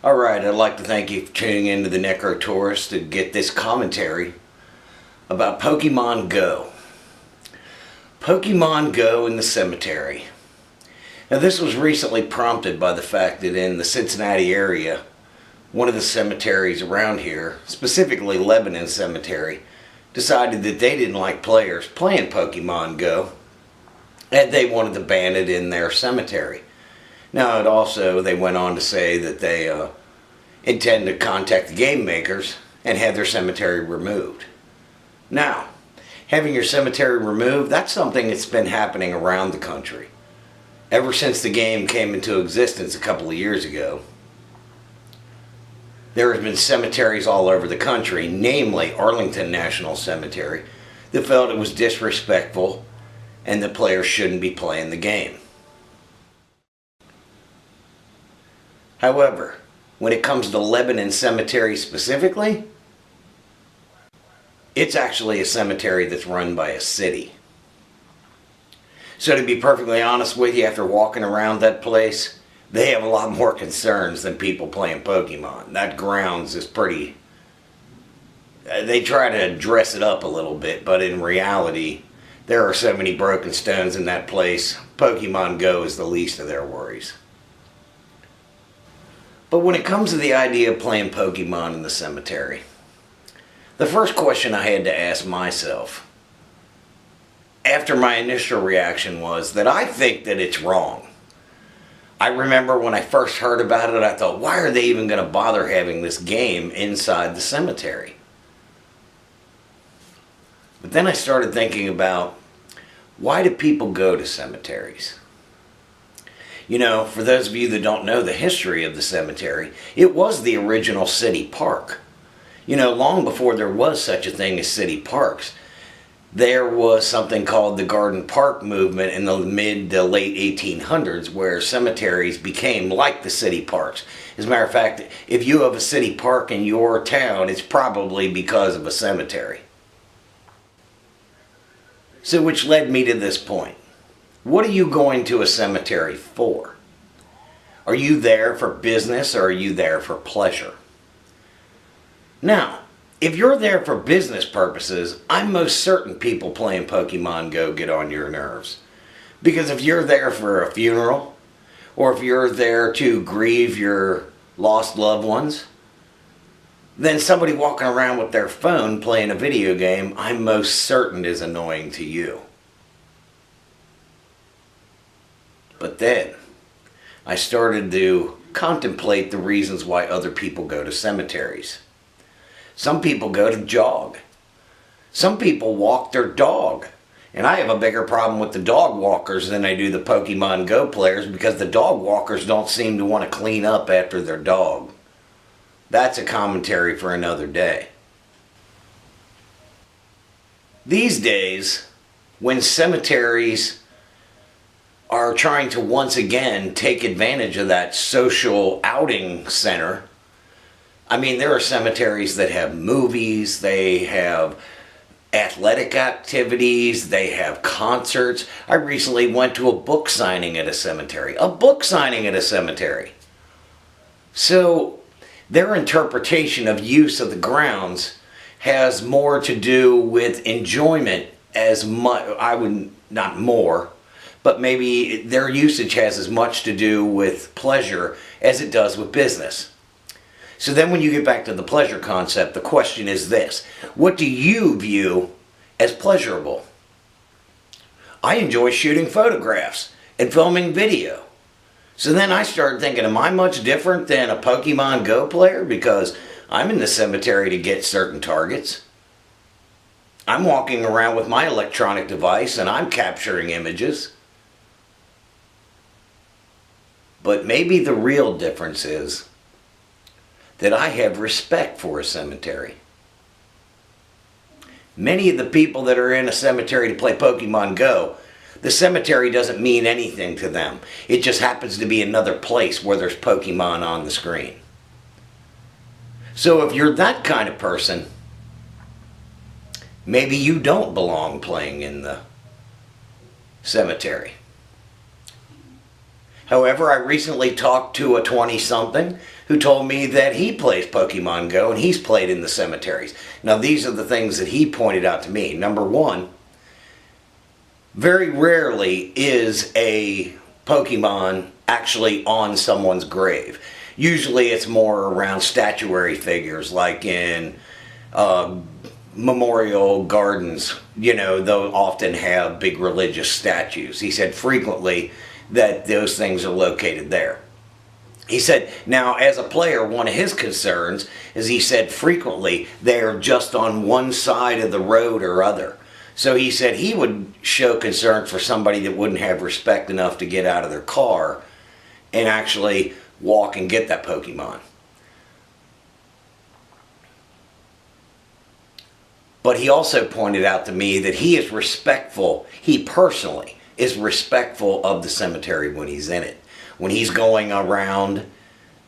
Alright, I'd like to thank you for tuning in to the Necro Tourist to get this commentary about Pokemon Go. Pokemon Go in the cemetery. Now this was recently prompted by the fact that in the Cincinnati area, one of the cemeteries around here, specifically Lebanon Cemetery, decided that they didn't like players playing Pokemon Go and they wanted to ban it in their cemetery. Now, they went on to say that they intend to contact the game makers and have their cemetery removed. Now, having your cemetery removed, that's something that's been happening around the country. Ever since the game came into existence a couple of years ago, there have been cemeteries all over the country, namely Arlington National Cemetery, that felt it was disrespectful and the players shouldn't be playing the game. However, when it comes to Lebanon Cemetery specifically, it's actually a cemetery that's run by a city. So to be perfectly honest with you, after walking around that place, they have a lot more concerns than people playing Pokemon. That grounds is pretty... They try to dress it up a little bit, but in reality, there are so many broken stones in that place, Pokemon Go is the least of their worries. But when it comes to the idea of playing Pokemon in the cemetery, the first question I had to ask myself, after my initial reaction, was that I think that it's wrong. I remember when I first heard about it, I thought, why are they even going to bother having this game inside the cemetery? But then I started thinking about, why do people go to cemeteries? You know, for those of you that don't know the history of the cemetery, it was the original city park. You know, long before there was such a thing as city parks, there was something called the Garden Park movement in the mid to late 1800s, where cemeteries became like the city parks. As a matter of fact, if you have a city park in your town, it's probably because of a cemetery. So which led me to this point. What are you going to a cemetery for? Are you there for business or are you there for pleasure? Now, if you're there for business purposes, I'm most certain people playing Pokemon Go get on your nerves. Because if you're there for a funeral, or if you're there to grieve your lost loved ones, then somebody walking around with their phone playing a video game, I'm most certain is annoying to you. But then, I started to contemplate the reasons why other people go to cemeteries. Some people go to jog. Some people walk their dog. And I have a bigger problem with the dog walkers than I do the Pokemon Go players, because the dog walkers don't seem to want to clean up after their dog. That's a commentary for another day. These days, when cemeteries are trying to once again take advantage of that social outing center. I mean, there are cemeteries that have movies, they have athletic activities, they have concerts. I recently went to a book signing at a cemetery. A book signing at a cemetery. So, their interpretation of use of the grounds has more to do with enjoyment as much, not more, but maybe their usage has as much to do with pleasure as it does with business. So then when you get back to the pleasure concept, the question is this: what do you view as pleasurable? I enjoy shooting photographs and filming video. So then I started thinking, am I much different than a Pokemon Go player? Because I'm in the cemetery to get certain targets. I'm walking around with my electronic device and I'm capturing images. But maybe the real difference is that I have respect for a cemetery. Many of the people that are in a cemetery to play Pokemon Go, the cemetery doesn't mean anything to them. It just happens to be another place where there's Pokemon on the screen. So if you're that kind of person, maybe you don't belong playing in the cemetery. However, I recently talked to a 20-something who told me that he plays Pokemon Go and he's played in the cemeteries. Now, these are the things that he pointed out to me. Number one, very rarely is a Pokemon actually on someone's grave. Usually it's more around statuary figures, like in memorial gardens. You know, they'll often have big religious statues. He said frequently that those things are located there. He said, now as a player, one of his concerns is, he said, frequently they're just on one side of the road or other. So he said he would show concern for somebody that wouldn't have respect enough to get out of their car and actually walk and get that Pokemon. But he also pointed out to me that he is respectful, he personally is respectful of the cemetery when he's in it. When he's going around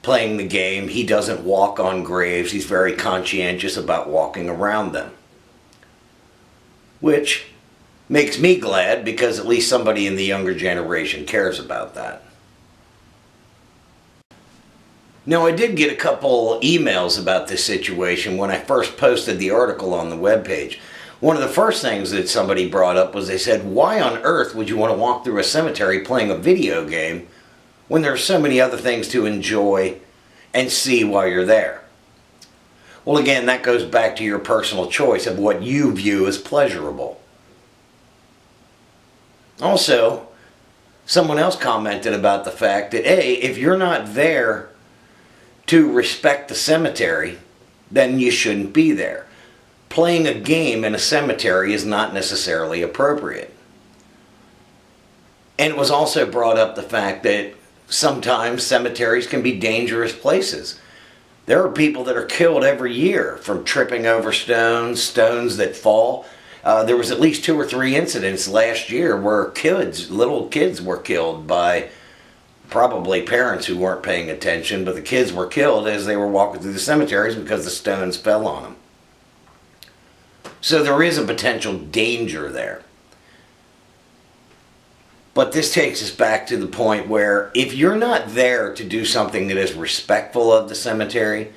playing the game, he doesn't walk on graves. He's very conscientious about walking around them. Which makes me glad, because at least somebody in the younger generation cares about that. Now, I did get a couple emails about this situation when I first posted the article on the webpage. One of the first things that somebody brought up was, they said, why on earth would you want to walk through a cemetery playing a video game when there are so many other things to enjoy and see while you're there? Well, again, that goes back to your personal choice of what you view as pleasurable. Also, someone else commented about the fact that, A, if you're not there to respect the cemetery, then you shouldn't be there. Playing a game in a cemetery is not necessarily appropriate. And it was also brought up the fact that sometimes cemeteries can be dangerous places. There are people that are killed every year from tripping over stones that fall. There was at least 2 or 3 incidents last year where little kids were killed by probably parents who weren't paying attention, but the kids were killed as they were walking through the cemeteries because the stones fell on them. So there is a potential danger there. But this takes us back to the point where if you're not there to do something that is respectful of the cemetery,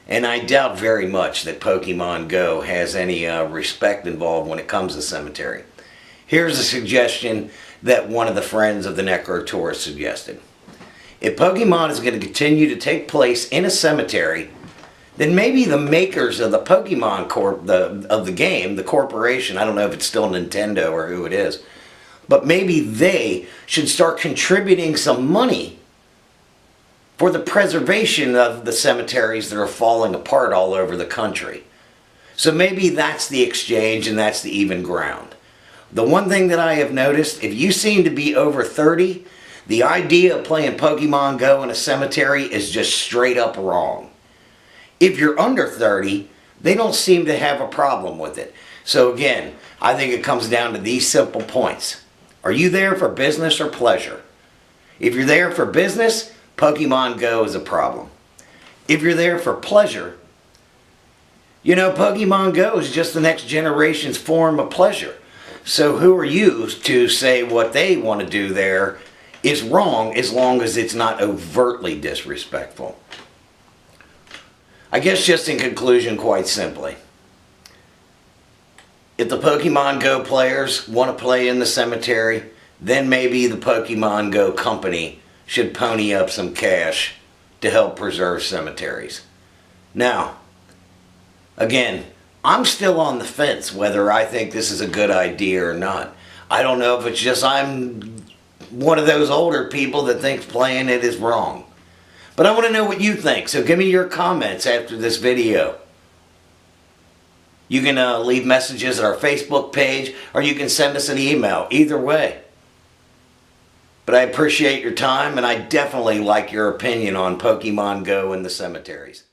and I doubt very much that Pokemon Go has any respect involved when it comes to cemetery. Here's a suggestion that one of the friends of the Necro Tourist suggested. If Pokemon is going to continue to take place in a cemetery, then maybe the makers of the Pokemon of the game, the corporation, I don't know if it's still Nintendo or who it is, but maybe they should start contributing some money for the preservation of the cemeteries that are falling apart all over the country. So maybe that's the exchange and that's the even ground. The one thing that I have noticed, if you seem to be over 30, the idea of playing Pokemon Go in a cemetery is just straight up wrong. If you're under 30, they don't seem to have a problem with it. So again, I think it comes down to these simple points. Are you there for business or pleasure? If you're there for business, Pokemon Go is a problem. If you're there for pleasure, you know, Pokemon Go is just the next generation's form of pleasure. So who are you to say what they want to do there is wrong, as long as it's not overtly disrespectful? I guess just in conclusion, quite simply, if the Pokemon Go players want to play in the cemetery, then maybe the Pokemon Go company should pony up some cash to help preserve cemeteries. Now, again, I'm still on the fence whether I think this is a good idea or not. I don't know if it's just I'm one of those older people that thinks playing it is wrong. But I want to know what you think, so give me your comments after this video. You can leave messages at our Facebook page, or you can send us an email. Either way. But I appreciate your time, and I definitely like your opinion on Pokemon Go and the cemeteries.